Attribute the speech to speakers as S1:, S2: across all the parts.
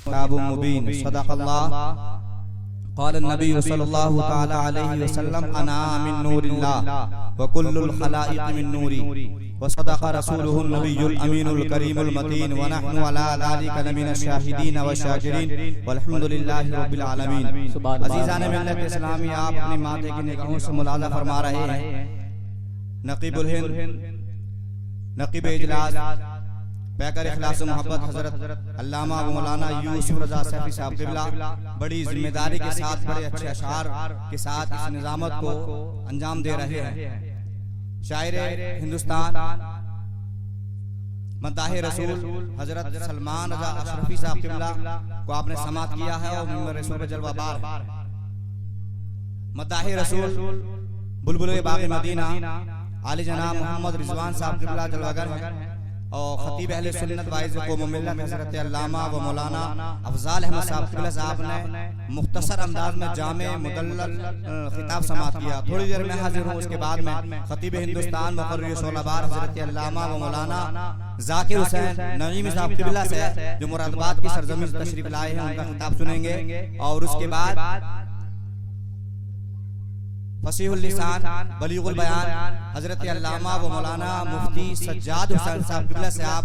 S1: کتاب مبین صدق اللہ قال النبی صلی اللہ تعالی علیہ وسلم انا من نور اللہ وکل الخلائق من نوری وصدق رسوله النبی الامین الکریم المتین ونحن علی ذلک لمن الشاہدین والشاکرین والحمد للہ رب العالمین۔ عزیزان ملت اسلامی، آپ اپنی ماتھے کی نگاہوں سے ملاحظہ فرما رہے ہیں نقیب الہند، نقیب اجلاس، پیکر اخلاص و محبت حضرت علامہ و مولانا یوسف رضا سیفی صاحب قبلہ بڑی ذمہ داری کے ساتھ بڑے اچھے اشعار کے ساتھ اس نظامت کو انجام دے رہے ہیں۔ شاعر ہندوستان مداح رسول حضرت سلمان رضا اشرفی صاحب قبلہ کو آپ نے سماعت کیا ہے اور منبر رسول پہ جلوہ بار ہے۔ مداح رسول بلبل باغ مدینہ عالی جناب محمد رضوان صاحب قبلہ جلوہ گر ہیں، اور خطیب اہل سنت وائز قوم و ملت حضرت علامہ و مولانا افضال احمد صاحب قبلہ صاحب نے مختصر انداز میں جامع مدلل خطاب سماعت کیا۔ تھوڑی دیر میں حاضر ہوں، اس کے بعد میں خطیب ہندوستان مقرر شعلہ بار حضرت علامہ و مولانا ذاکر حسین نعیم صاحب قبلہ سے جو مراد آباد کی سرزمین سے تشریف لائے ہیں ان کا خطاب سنیں گے، اور اس کے بعد فصیح اللسان بلیغ البیان حضرت علامہ و مولانا مفتی سجاد حسین صاحب قبلہ سے آپ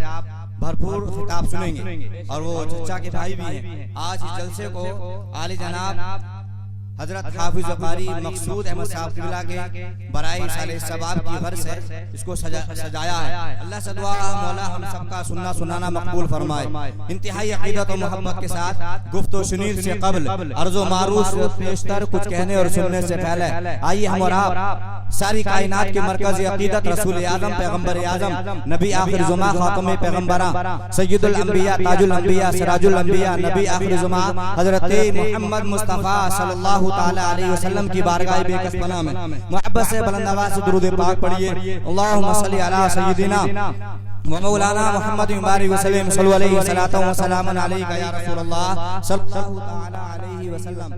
S1: بھرپور خطاب سنیں گے، اور وہ چچا کے بھائی بھی ہیں۔ آج اس جلسے کو عالی جناب حضرت حافظ قاری مقصود احمد صاحب قبلہ کے برائے صالح ثواب کی غرض سے اس کو سجایا ہے۔ اللہ سے دعا مولا ہم سب کا سننا سنانا مقبول فرمائے۔ انتہائی عقیدت و محبت کے ساتھ گفت و شنید سے قبل عرض و معروف سے پیشتر کچھ کہنے اور سننے سے پہلے آئیے ہم اور آپ ساری کائنات کے مرکز عقیدت رسول اعظم پیغمبر اعظم نبی آخر زمان خاتم پیغمبراں سید الانبیاء تاج الانبیاء سراج الانبیاء نبی آخر زمان حضرت محمد مصطفیٰ صلی اللہ تعالی علیہ وسلم کی بارگاہ بے کس پناہ میں محبت سے بلند آواز سے درود پاک پڑھیے۔ اللہم صلی علی سیدنا ومولانا محمد مبارک وسلم صلی اللہ علیہ وسلم علیکہ یا رسول اللہ صلی اللہ تعالی علیہ وسلم۔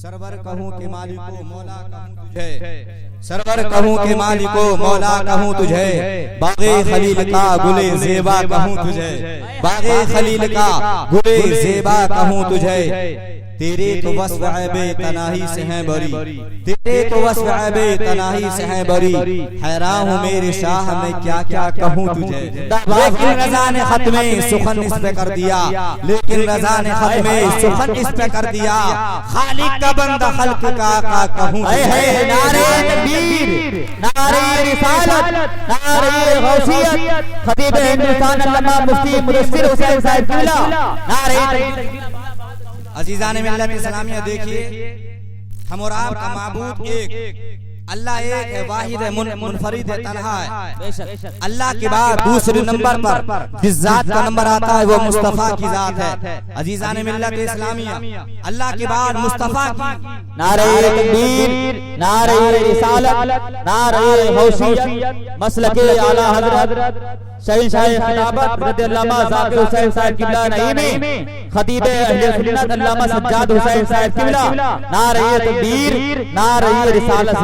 S1: سرور کہوں کہ مالکو مولا کہوں تجھے، سرور کہوں کہ مالکو مولا کہوں تجھے، باغ خلیل کا گلے زیبا کہوں تجھے، باغ خلیل کا گلے زیبا کہوں تجھے، تیرے تو وصف عیب تناہی سے ہیں بری، تیرے تو وصف عیب تناہی سے ہیں بری، حیران ہوں میرے شاہ میں کیا کیا کہوں تجھے، لیکن رضا نے ختم سخن اس پہ کر دیا، لیکن رضا نے ختم سخن اس پہ کر دیا، خالق کا بندہ خلق کا آقا کہوں تجھے۔
S2: نعرہ تکبیر، نعرہ رسالت، نعرہ غوثیت، خطیب ہندوستان علامہ مفتی مدثر حسین صاحب قبلہ، نعرہ تکبیر۔
S1: عزیزان ملت اسلامیہ دیکھیے، ہم اور آپ کا معبود ایک اللہ ایک ہے، واحد ہے، منفرد ہے، تنہا ہے۔ اللہ کے بعد دوسرے نمبر پر جس ذات کا نمبر آتا ہے وہ مصطفیٰ کی ذات ہے۔ عزیزان ملت اسلامیہ، اللہ کے بعد مصطفیٰ کی
S2: نعرہ تکبیر، نعرہ رسالت، نعرہ غوثیت، مسلک اعلی حضرت شہنشاہ خطابت رضی علامہ ذاکر حسین صاحب قبلہ نعیمی، خطیب اہل سنت علامہ سجاد حسین صاحب قبلہ، نعرہ تکبیر، نعرہ رسالت۔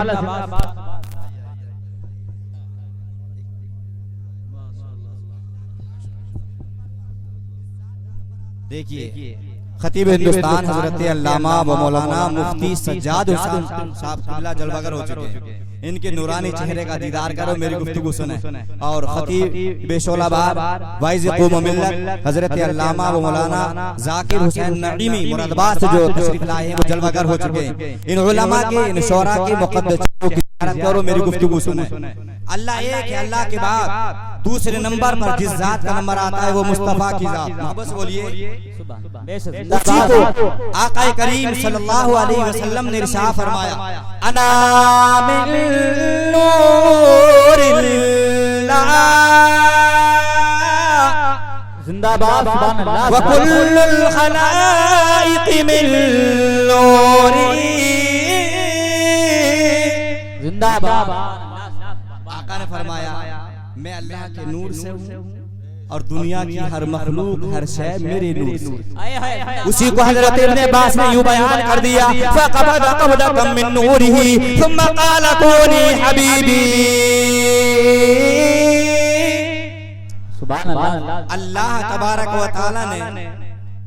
S1: دیکھیے خطیب ہندوستان حضرت علامہ و مولانا مفتی سجاد حسین صاحب قبلہ جلوہ گر ہو چکے ہیں، ان کے نورانی چہرے کا دیدار کرو، میری گفتگو سنیں۔ اور خطیب بے شعلہ بار وائز قوم و ملت حضرت علامہ و مولانا ذاکر حسین نعیمی مراد آباد سے جو تشریف لائے ہیں وہ جلوہ گر ہو چکے ہیں۔ ان علماء کے، ان شعراء کے مقدس چہروں کی زیارت کرو، میری گفتگو سنیں۔ اللہ ایک ہے، اللہ کے بعد دوسرے نمبر پر جس ذات کا نمبر آتا ہے وہ مصطفیٰ کی ذات۔ بس بولیے، اسی کو آقا کریم صلی اللہ علیہ وسلم نے ارشاد فرمایا، انا من نور اللہ
S2: زندہ باد سبحان اللہ،
S1: وکل الخلائق من نوری،
S2: زندہ باد۔
S1: آقا نے فرمایا میں اللہ کے نور سے ہوں اور دنیا کی ہر مخلوق ہر شے میرے نور سے۔ اسی کو حضرت ابن عباس نے یوں بیان کر دیا، فقبض قبضة من نوره ثم قال كوني حبیبی۔
S2: سبحان اللہ۔
S1: اللہ تبارک و تعالی نے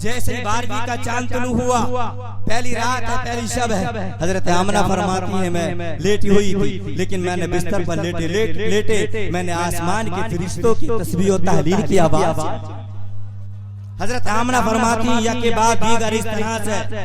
S1: جیسے 12ویں کا چاند طلوع ہوا، پہلی رات ہے، پہلی شب ہے، حضرت آمنہ فرماتی ہیں میں لیٹی ہوئی تھی، لیکن میں نے بستر پر لیٹے میں نے آسمان کے فرشتوں کی تسبیح و تحلیل کی آواز۔ حضرت آمنہ فرماتی ہیں یک بعد دیگر اس طرح سے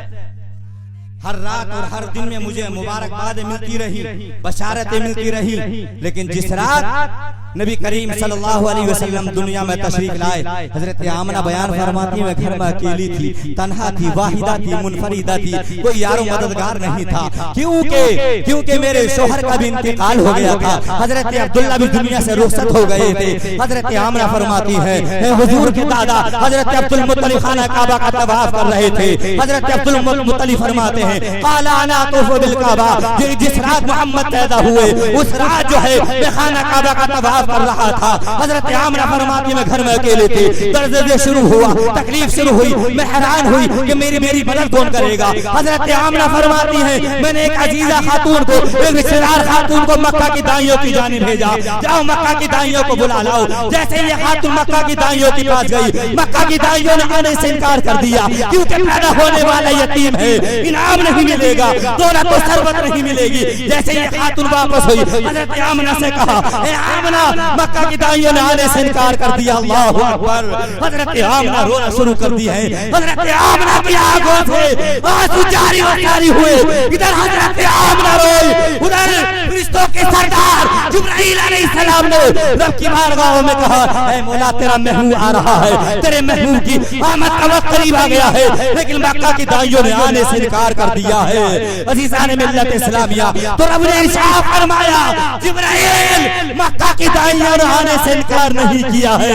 S1: ہر رات اور ہر دن میں مجھے مبارکبادیں ملتی رہی، بشارتیں ملتی رہی، لیکن جس رات نبی کریم صلی اللہ علیہ وسلم دنیا میں تشریف لائے، حضرت آمنہ بیان فرماتی میں گھر میں اکیلی تھی، تنہا تھی، واحدہ تھی، منفردہ تھی، کوئی یار و مددگار نہیں تھا، کیونکہ میرے شوہر کا بھی انتقال ہو گیا تھا، حضرت عبداللہ بھی دنیا سے رخصت ہو گئے تھے۔ حضرت آمنہ فرماتی ہے حضور کے دادا حضرت عبدالمطلب خانہ کعبہ کا طواف کر رہے تھے، حضرت عبدالمطلب فرماتے ہیں قال انا اطوف بالکعبہ، جس رات محمد پیدا ہوئے اس رات جو ہے میں خانہ کعبہ کا طواف کر رہا تھا۔ حضرت آمنہ فرماتی میں گھر میں اکیلے تھے، درد شروع ہوا، تکلیف شروع ہوئی، میں حیران ہوئی کہ میری مدد کون کرے گا۔ حضرت آمنہ فرماتی ہیں میں نے ایک عزیزہ خاتون کو، ایک رشتےدار خاتون کو مکہ کی دائیوں کی جانب بھیجا، جاؤ مکہ کی دائیوں کو بلا لاؤ۔ جیسے یہ خاتون مکہ کی دائیوں کے پاس گئی، مکہ کی دائیوں نے آنے سے انکار کر دیا، کیونکہ پیدا ہونے والا یتیم ہے، انعام نہیں ملے گا، دولت و ثروت نہیں ملے گی۔ جیسے یہ خاتون واپس ہوئی، حضرت آمنہ سے کہا اے آمنہ مکہ کی دائیوں نے آنے سے انکار کر دیا، اللہ اکبر۔ حضرت آمنہ رونا شروع کر دی ہے، حضرت آمنہ کی آنکھوں سے آنسو جاری و جاری ہوئے، ادھر حضرت آمنہ روئی، ادھر فرشتوں کے سردار جبرائیل علیہ السلام نے رب کی بارگاہ میں کہا اے مولا تیرا محبوب آ رہا ہے، تیرے محبوب کی آمد کا وقت قریب آ گیا ہے، لیکن مکہ کی دائیوں نے آنے سے انکار کر دیا ہے۔ عزیزان ملت اسلامیہ، تو رب نے ارشاد فرمایا جبرائیل مکہ کی دائیوں نے آنے سے انکار نہیں کیا ہے،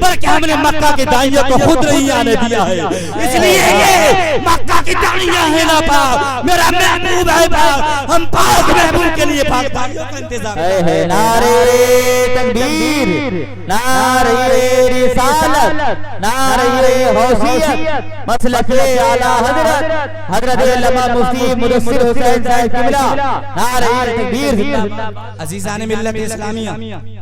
S1: بلکہ ہم نے مکہ کی دائیوں کو خود نہیں آنے دیا ہے، اس لیے یہ مکہ کی دائیاں ہیں نا پاک، میرا محبوب ہے پاک، ہم پاک محبوب کے لیے پاک دائیوں کا انتظام کریں۔
S2: نعرہ تکبیر، نعرہ رسالت، نعرہ حوثیت، مسلک اعلیٰ حضرت حضرت علامہ مفتی مدثر حسین صاحب قبلہ، نعرہ تکبیر۔
S1: عزیزان ملت اسلامیہ،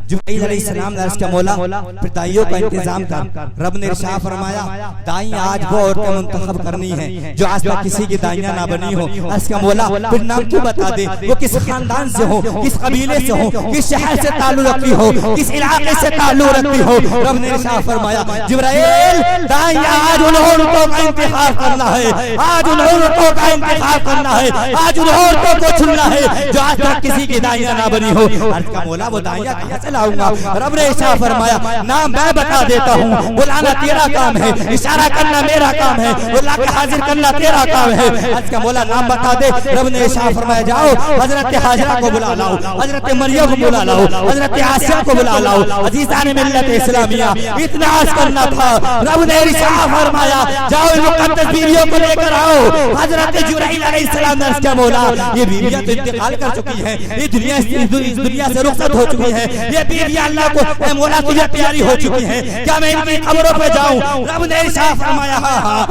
S1: جبرائیل علیہ السلام نے عرض کیا مولا پھر دائیوں کا انتظام کر۔ رب نے ارشاد فرمایا دائیں آج وہ عورتیں منتخب کرنی ہیں جو آج تک کسی کی دائیاں نہ بنی ہو۔ عرض کیا مولا پھر نام تو بتا دے، وہ کس خاندان سے ہو، کس قبیلے سے ہو، کس شہر سے تعلق رکھتی ہو، کس علاقے سے تعلق رکھتی ہو۔ رب نے ارشاد فرمایا جبرائیل دائیں آج ان عورتوں کا انتخاب کرنا ہے، آج ان عورتوں کا انتخاب کرنا ہے، آج ان عورتوں کو چننا ہے جو آج تک کسی کی دائیاں نہ بنی ہو۔ عرض کیا مولا وہ دائیاں کہاں سے لاؤں گا؟ رب نے ارشاد فرمایا نام میں بتا دیتا ہوں، بلانا تیرا کام ہے، اشارہ کرنا میرا کام ہے، بلا کے حاضر کرنا تیرا کام ہے۔ عرض کیا مولا نام بتا دے۔ رب نے ارشاد فرمایا جاؤ حضرت حاجرہ کو بلا لاؤ، حضرت مریم کو بلا لاؤ، حضرت آسیہ کو بلا لاؤ۔ عزیزان ملت اسلامیہ اتنا عرض کرنا تھا، رب نے ارشاد فرمایا جاؤ ان مقدس بیویوں کو لے کر آؤ۔ حضرت جبرائیل علیہ السلام نے عرض کیا مولا یہ بیویاں تو انتقال کر چکی ہیں، یہ دنیا سے رخصت ہو چکی ہیں، یہ بیویاں اللہ کو اے مولا تجھے پیاری ہو چکی ہیں، کیا میں ان کی قبروں پہ جاؤں؟ رب نے ارشاد فرمایا ہاں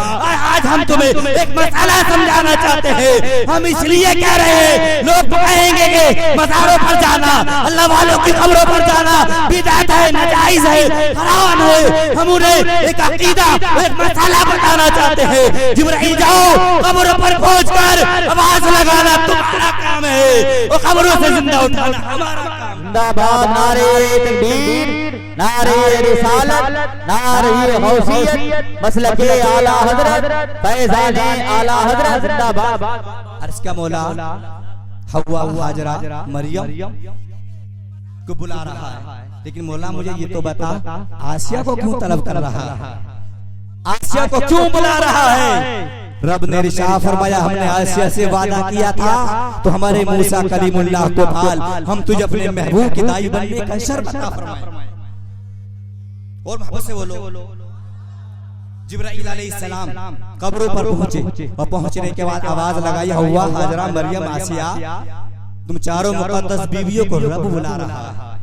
S1: آج ہم تمہیں ایک مسئلہ سمجھانا چاہتے ہیں، ہم اس لیے کہہ رہے ہیں لوگ کہیں گے کہ مزاروں پر جانا، اللہ والوں کی قبروں پر جانا بدعت ہے، ناجائز ہے، حرام ہے، ہم انہیں ایک عقیدہ ایک مسئلہ بتانا چاہتے ہیں۔ جبرائیل جاؤ قبروں پر پہنچ کر آواز لگانا تمہارا کام ہے، اور قبروں سے زندہ اٹھانا ہمارا کام۔
S2: زندہ باد نعرہ تکبیر، نعرہ رسالت، نعرہ حوثیت، مسلک اعلیٰ حضرت فیضان اعلیٰ حضرت زندہ باد۔
S1: عرض کیا مولا حوا حاجرہ مریم کو بلا رہا ہے، لیکن مولا مجھے یہ تو بتا آسیہ کو کیوں طلب کر رہا ہے، آسیہ کو کیوں بلا رہا ہے؟ رب نے ارشاد فرمایا ہم نے آسیہ سے وعدہ کیا تھا تو ہمارے موسیٰ کلیم اللہ کو بھال، ہم تجھے اپنے محبوب کی دائی بننے کا شرط عطا فرمائے۔ اور محبت سے بولو جبرائیل علیہ السلام قبروں پر پہنچے، اور پہنچنے کے بعد آواز لگائی ہوا حاجرہ مریم آسیہ تم چاروں مقدس بیویوں کو رب بلا رہا ہے۔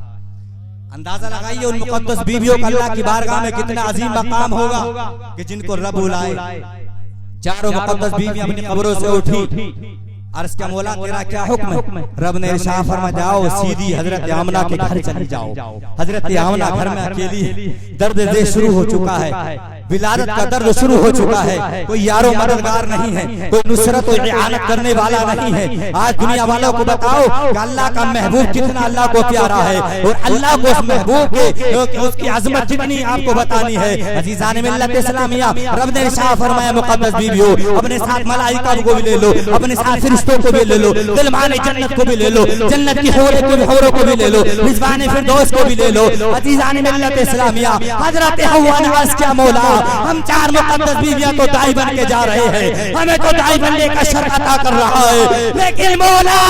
S1: اندازہ لگائیے ان مقدس بیویوں کا اللہ کی بارگاہ میں کتنا عظیم مقام ہوگا کہ جن کو رب بلائے۔ چاروں مقدس بیویاں اپنی قبروں سے اٹھی، عرض کیا مولا تیرا کیا حکم ہے؟ رب نے ارشاد فرمایا جاؤ سیدھی حضرت آمنہ کے گھر چلی جاؤ۔ حضرت آمنہ گھر میں اکیلی، درد دل شروع ہو چکا ہے، ولادت کا درد شروع ہو چکا ہے، کوئی یارو مددگار نہیں ہے، کوئی نصرت و اعانت کرنے والا نہیں ہے۔ آج دنیا والوں کو بتاؤ کہ اللہ کا محبوب کتنا اللہ کو پیارا ہے، اور اللہ کو اس محبوب کے اس کی عظمت جتنی آپ کو بتانی ہے۔ عزیزان ملت اسلامیہ، رب نے ارشاد فرمایا مقدس بیویوں، اپنے ساتھ ملائکہ کو بھی لے لو، اپنے ساتھ فرشتوں کو بھی لے لو، غلمان جنت کو بھی لے لو، جنت کی حوروں کو بھی لے لو، رضوان فردوس کو بھی لے لو۔ عزیزان ملت اسلامیہ، حضرت حوا نے عرض کیا مولا ہم 4 مقدس بیویاں تو دائی بن کے جا رہے ہیں، ہمیں تو دائی بننے کا شرف عطا کر رہا ہے، لیکن مولا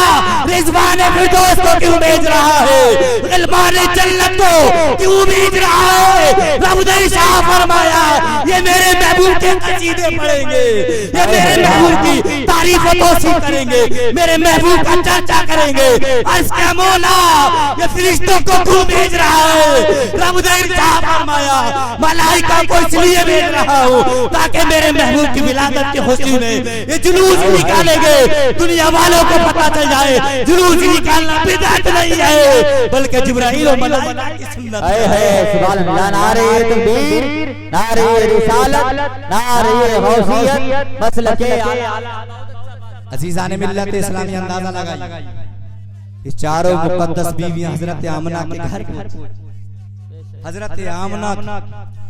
S1: رضوان فردوس کو کیوں بھیج رہا ہے، غلمان جنت کو کیوں بھیج رہا ہے؟ رب نے ارشاد فرمایا یہ میرے محبوب کے قصیدے پڑھیں گے، یہ میرے محبوب کی تعریف و توصیف کریں گے، میرے محبوب کا چرچا کریں گے۔ عرض کیا مولا یہ فرشتوں کو کیوں بھیج رہا ہے؟ رب نے ارشاد فرمایا ملائکہ کو اس لیے بھیج رہا ہوں تاکہ میرے محبوب کی ولادت کی خوشی میں یہ جلوس نکالیں گے، دنیا والوں کو پتہ چل جائے جلوس نکالنا بدعت نہیں ہے بلکہ جبرائیل و ملائکہ کی سنت ہے۔
S2: سبحان اللہ، نعرہ تکبیر، نعرہ رسالت، نعرہ غوثیت، مسلک اعلی۔
S1: عزیزان ملت اسلامی، اندازہ لگائیے اس 4 مقدس بیویاں حضرت آمنہ کے گھر پہنچی۔ حضرت آمنہ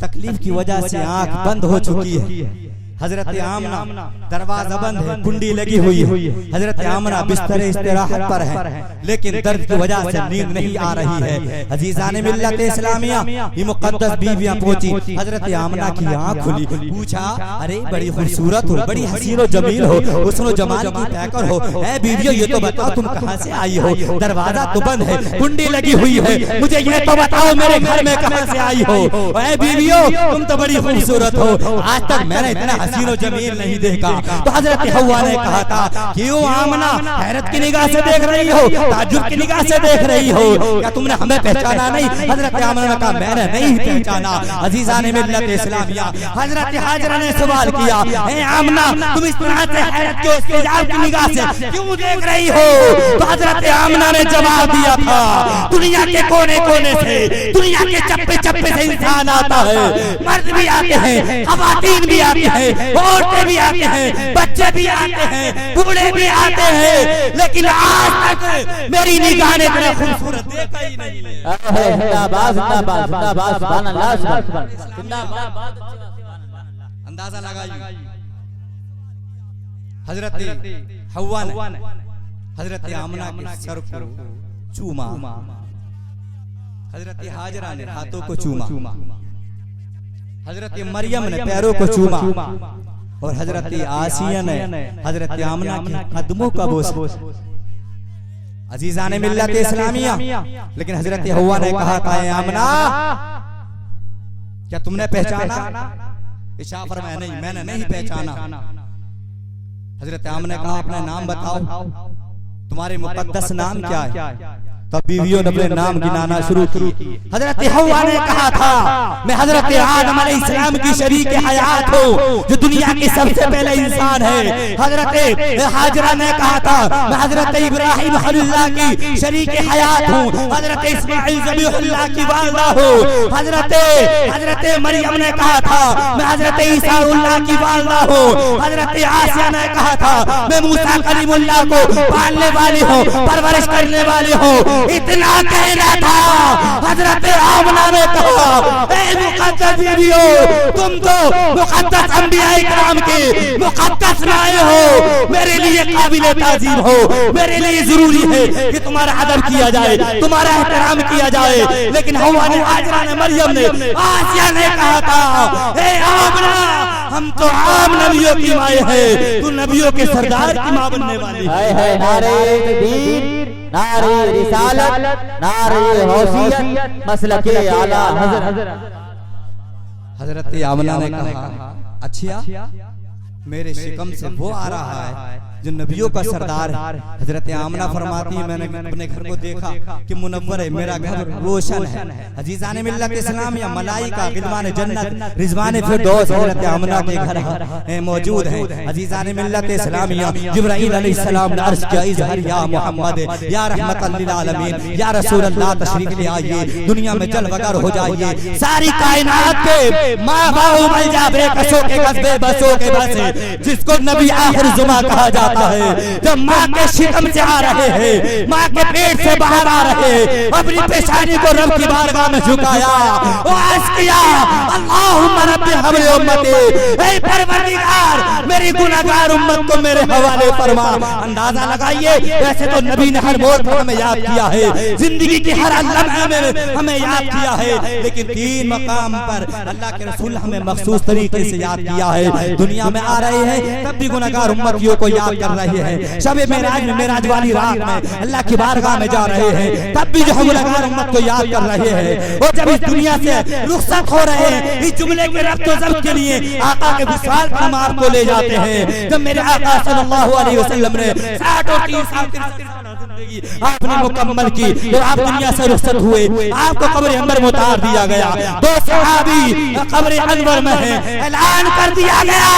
S1: تکلیف کی وجہ سے آنکھ بند ہو چکی ہے، حضرت آمنہ دروازہ بند ہے، کنڈی لگی ہوئی ہے، حضرت آمنہ بستر استراحت پر ہے، لیکن درد کی وجہ سے نیند نہیں آ رہی ہے۔ عزیزان ملت اسلامیہ، یہ مقدس بیویاں پہنچی، حضرت آمنہ کی آنکھ کھلی، پوچھا ارے بڑی خوبصورت ہو، بڑی حسین و جمیل ہو، حسن و جمال کی پیکر ہو، اے بیویو یہ تو بتاؤ تم کہاں سے آئی ہو؟ دروازہ تو بند ہے، کنڈی لگی ہوئی ہے، مجھے یہ تو بتاؤ میرے گھر میں کہاں سے آئی ہو؟ اے بیویو تم تو بڑی خوبصورت ہو، آج تک میں نے اتنا حسین و جمیل نہیں دیکھا۔ تو حضرت حوا نے کہا تھا کیوں آمنہ حیرت کی نگاہ سے دیکھ رہی ہو، تعجب کی نگاہ سے دیکھ رہی ہو، کیا تم نے ہمیں پہچانا نہیں؟ حضرت آمنہ نے کہا میں نے نہیں پہچانا۔ عزیزان ملت اسلامیہ، حضرت حاجرہ نے سوال کیا اے آمنہ تم اس طرح سے حیرت کے استعجاب کی نگاہ سے کیوں دیکھ رہی ہو؟ تو حضرت آمنہ نے جواب دیا تھا دنیا کے کونے کونے سے، دنیا کے چپے چپے سے انسان آتا ہے، مرد بھی آتے ہیں، خواتین بھی آتے ہیں، عورتیں بھی آتے ہیں، بچے بھی آتے ہیں، بوڑھے بھی آتے ہیں، لیکن آج تک میری نگاہ نے اتنا خوبصورت دیکھا ہی نہیں ہے۔
S2: زندہ باد، زندہ باد، زندہ باد، سبحان اللہ، زندہ باد۔
S1: اندازہ لگائیے حضرت حوا نے حضرت آمنہ کے سر کو چوما، حضرت حاجرہ نے ہاتھوں کو چوما، حضرت مریم نے پیروں کو چوما، اور حضرت آسیہ نے حضرت آمنہ کے قدموں کا بوسا۔ عزیزان ملت اسلامیہ، لیکن حضرت حوا نے کہا تھا اے آمنہ کیا تم نے پہچانا؟ ارشاد فرمایا نہیں میں نے نہیں پہچانا۔ حضرت آمنہ نے کہا اپنا نام بتاؤ، تمہارے مقدس نام کیا ہے؟ تو بیویوں نے اپنے نام گنانا شروع کی۔ حضرت حوا نے کہا تھا میں حضرت آدم علیہ السلام کی شریک حیات ہوں جو دنیا کی سب سے پہلے انسان ہے۔ حضرت حاجرہ نے کہا تھا میں حضرت ابراہیم خلیل اللہ کی شریک حیات ہوں، حضرت اسماعیل ذبیح اللہ کی والدہ ہوں۔ حضرت مریم نے کہا تھا میں حضرت عیسیٰ اللہ کی والدہ ہوں۔ حضرت آسیہ نے کہا تھا میں موسیٰ کلیم اللہ کو پالنے والی ہوں، پرورش کرنے والی ہوں۔ اتنا کہنا تھا حضرت آمنہ نے کہا اے مقدس بیویوں تم تو مقدس انبیاء کرام کی مقدس مائیں ہو، میرے لیے قابل تعظیم ہو، میرے لیے ضروری ہے کہ تمہارا ادب کیا جائے، تمہارا احترام کیا جائے۔ لیکن حوا نے، حاجرہ نے، مریم نے، آسیہ نے کہا تھا اے آمنہ ہم تو عام نبیوں کی مائیں ہیں، تو نبیوں کے سردار کی ماں بننے والی ہے۔
S2: نعرہ تکبیر، نعرہ رسالت، نعرہ غوثیت، مسلک اعلی حضرت۔
S1: حضرت آمنہ نے کہا اچھا میرے شکم سے وہ آ رہا ہے جو نبیوں کا سردار ہے. حضرت آمنہ فرماتی ہیں میں نے اپنے گھر کو دیکھا کہ منور ہے, میرا گھر روشن ہے. عزیزان ملت اسلامیہ, ملائکہ غلمان جنت رضوان فردوس حضرت آمنہ کے گھر موجود ہیں. عزیزان ملت اسلامیہ, جبرائیل علیہ السلام نے عرض کیا اظہر یا محمد یا رحمت للعالمین یا رسول اللہ تشریف لے آئیے, دنیا میں جل وگر ہو جائیے. ساری کائنات کے ماں باہو بل جا بے کسوں کے قصبے بسوں کے بسے, جس کو نبی آخر زما کہا جاتا ہے. جب ماں کے شکم سے آ رہے ہیں, ماں کے پیٹ سے باہر آ رہے ہیں, اپنی پیشانی کو رب کی بارگاہ میں جھکایا, عرض کیا اللہم رب حبل امتی, اے پروردگار میری گناہگار امت کو میرے حوالے فرما. اندازہ لگائیے, ویسے تو نبی نے ہر موڑ پر ہمیں یاد کیا ہے, زندگی کی ہر لمحے میں ہمیں یاد کیا ہے, لیکن تین مقام پر اللہ کے رسول ہمیں مخصوص طریقے سے یاد کیا ہے. دنیا میں آ رہے ہیں تب بھی گناہگار امتیوں کو یاد کر رہے ہیں. شب معراج میں, معراج والی رات میں اللہ کی بارگاہ میں جا رہے ہیں, تب بھی جو گناہگار امت کو یاد کر رہے ہیں. اور جب اس دنیا سے رخصت ہو رہے ہیں, اس جملے کے ربط و ضبط کے لیے آقا کے وصال کا مار کو لے جاتے ہیں. جب میرے آقا صلی اللہ علیہ وسلم نے 60 اور 3 سال زندگی آپ نے مکمل کی, جب آپ دنیا سے رخصت ہوئے, آپ کو قبر انور میں اتار دیا گیا. 2 صحابی قبر انور میں ہیں, اعلان کر دیا گیا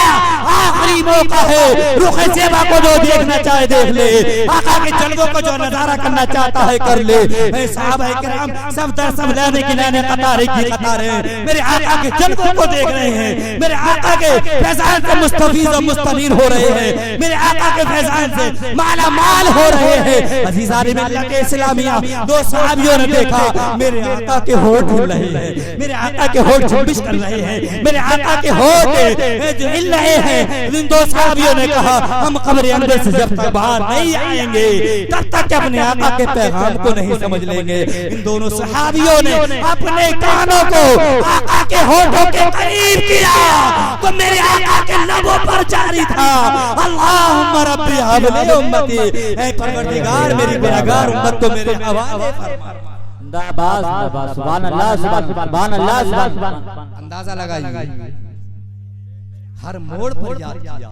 S1: آخری موقع ہے, رخ زیبا کو جو دیکھنا چاہے دیکھ لے, آقا کے جلووں کو جو نظارہ کرنا چاہتا ہے کر لے. اے صحابہ کرام سب در سب لینے کی لینے قطاریں کی قطاریں میرے آقا کے جلووں کو دیکھ رہے ہیں, میرے آقا کے فیضان سے مستفیض و مستنیر ہو رہے ہیں, میرے آقا کے فیضان سے مالا مال ہو رہے ہیں. عزیزان ملت اسلامیہ, 2 صحابیوں نے دیکھا میرے آقا کے ہونٹ ہل رہے ہیں, میرے آقا کے ہونٹ جنبش کر رہے ہیں, میرے آقا کے ہونٹ جو ہل رہے ہیں. ان 2 صحابیوں نے کہا ہم قبر انور سے جب تک باہر نہیں آئیں گے تب تک اپنے آقا کے پیغام کو نہیں سمجھ لیں گے. ان دونوں صحابیوں نے اپنے کانوں کو آقا کے ہونٹوں کے قریب کیا تو میرے آقا کے لبوں پر جاری تھا اللہم رب حبل امتی, اے پروردگار میری گناہگار امت کو میرے حوالے فرما.
S2: سبحان اللہ سبحان اللہ سبحان.
S1: اندازہ لگائیے, ہر موڑ پر یاد کیا,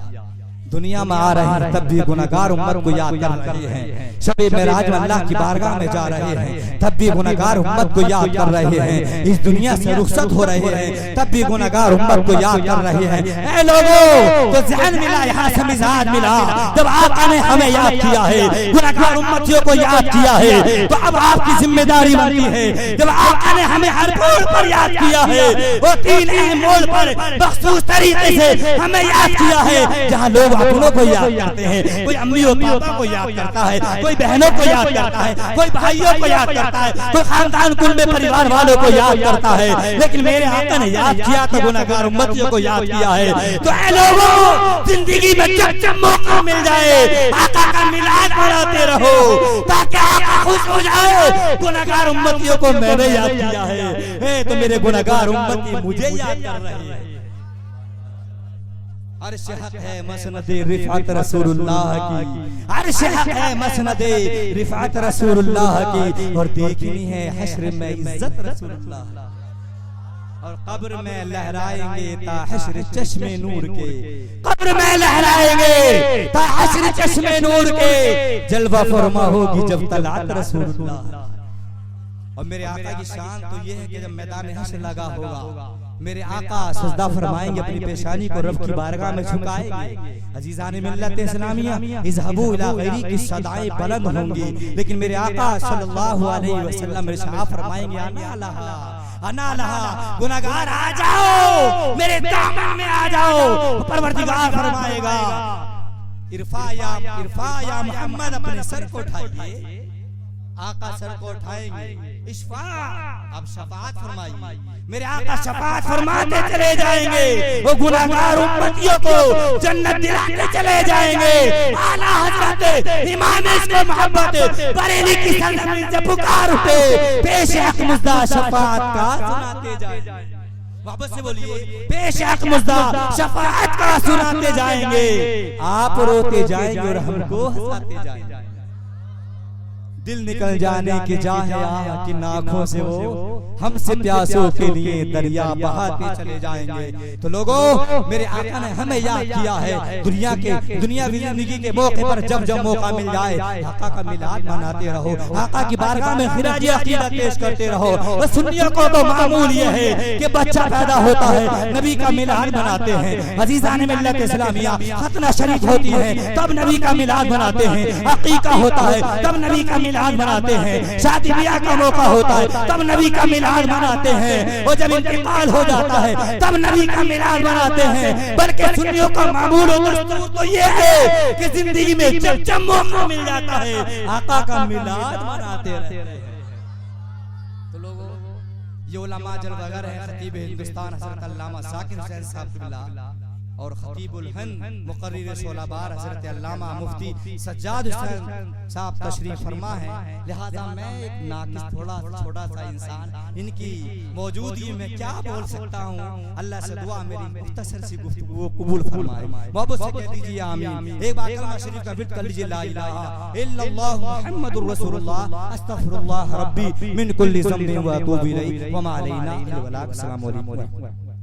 S1: دنیا میں آ رہے ہیں تب بھی گناہگار امت کو یاد کر رہے ہیں. شب معراج میں اللہ کی بارگاہ میں جا رہے ہیں تب بھی گناہگار امت کو یاد کر رہے ہیں. اس دنیا سے رخصت ہو رہے ہیں تب بھی گناہگار امت کو یاد کر رہے ہیں. اے لوگوں تو ذہن ملا, یہاں سے مزاج ملا. جب آقا نے ہمیں یاد کیا ہے, گناہگار امتیوں کو یاد کیا ہے, تو اب آپ کی ذمہ داری بنتی ہے. جب آقا نے ہمیں ہر موڑ پر یاد کیا ہے, وہ 3 اہم موڑ پر مخصوص طریقے سے ہمیں یاد کیا ہے. جہاں لوگ اپنوں کو یاد کرتے ہیں, کوئی امی و پاپا کو یاد کرتا ہے, کوئی بہنوں کو یاد کرتا ہے, کوئی بھائیوں کو یاد کرتا ہے, کوئی خاندان کل میں پریوار والوں کو یاد کرتا ہے, لیکن میرے آقا نے یاد کیا تو گناہگار امتیوں کو یاد کیا ہے. تو اے لوگوں, زندگی میں جب جب موقع مل جائے آقا کا میلاد مناتے رہو تاکہ آقا خوش ہو جائے. گناہگار امتیوں کو میں نے یاد کیا ہے, تو میرے گناہگار امتی مجھے یاد کر رہے ہیں. عرش حق ہے مسند رفعت رسول اللہ کی, عرش حق ہے مسند رفعت رسول اللہ کی, اور دیکھنی ہے حشر میں عزت رسول اللہ, اور قبر میں لہرائیں گے تا حشر چشم نور کے, قبر میں لہرائیں گے تا حشر چشم نور کے, جلوہ فرما ہوگی جب طلعت رسول اللہ. اور میرے آقا کی شان تو یہ ہے کہ جب میدان حشر لگا ہوگا میرے آقا سجدہ فرمائیں گے, اپنی پیشانی کو رب کی بارگاہ میں جھکائیں گے. عزیزان ملت اسلامیہ, اذهبوا الى غیری کی صدائیں بلند ہوں گی, لیکن میرے آقا صلی اللہ علیہ وسلم ارشاد فرمائیں گے انا لہا, انا لہا, گناہگار آ جاؤ میرے دامن میں آ جاؤ. پروردگار فرمائے گا ارفع یا محمد, اپنے سر کو اٹھائیے. آقا سر کو اٹھائیں گے, اشفاع, اب شفاعت فرمائیے. میرے آقا شفاعت فرماتے چلے جائیں گے, وہ گناہگار امتیوں کو جنت دلاتے چلے جائیں گے. اعلیٰ حضرت امام عشق و محبت بریلی کی سرزمین سے پکار اٹھے, پیش حق مزدہ شفاعت کا سناتے جائیں. واپس سے بولیے, پیش حق مزدہ شفاعت کا سناتے جائیں گے. آپ روتے جائیں گے اور ہم کو ہنساتے جائیں گے. دل نکل جانے کی جاہیا کہ آنکھوں سے وہ ہم سے پیاسوں کے لیے دریا بہاتے چلے جائیں گے۔ تو لوگوں میرے آقا نے ہمیں یاد کیا ہے دنیاوی زندگی کے موقع پر جب موقع مل جائے آقا کا میلاد مناتے رہو، آقا کی بارگاہ میں خراج عقیدت پیش کرتے رہو۔ اور سنیوں کو تو معمول یہ ہے کہ بچہ پیدا ہوتا ہے نبی کا میلاد مناتے ہیں، عزیزان ملت اسلامیہ ختنہ شریف ہوتی ہے تب نبی کا میلاد مناتے ہیں، عقیقہ ہوتا ہے تب نبی کا میلاد مناتے ہیں، شادی بیاہ کا موقع ہوتا ہے تب نبی کا میلاد مناتے ہیں، اور جب انتقال ہو جاتا ہے تب نبی کا میلاد مناتے ہیں۔ بلکہ سنیوں کا معمول و دستور تو یہ ہے کہ زندگی میں جب موقع مل جاتا ہے آقا کا میلاد مناتے رہتے ہیں۔ تو لوگوں یہ علماء جلوگر ہیں، خطیب ہندوستان حضرت علامہ ذاکر حسین صاحب قبلہ اور خطیب الہند مقرر شعلہ بار حضرت علامہ مفتی سجاد حسین صاحب تشریف فرما ہے، لہذا میں ایک ناقص چھوٹا سا انسان ان کی موجودگی میں کیا بول سکتا ہوں۔ اللہ سے دعا میری مختصر سی گفتگو قبول فرمائے، محبت سے کہہ دیجئے آمین۔ ایک بار کلمہ شریف کا ورد کر لیجئے، لا الہ الا اللہ محمد رسول اللہ استغفر اللہ ربی من کل ذنب و اتوب الیہ وما علینا الا البلاغ۔ السلام علیکم۔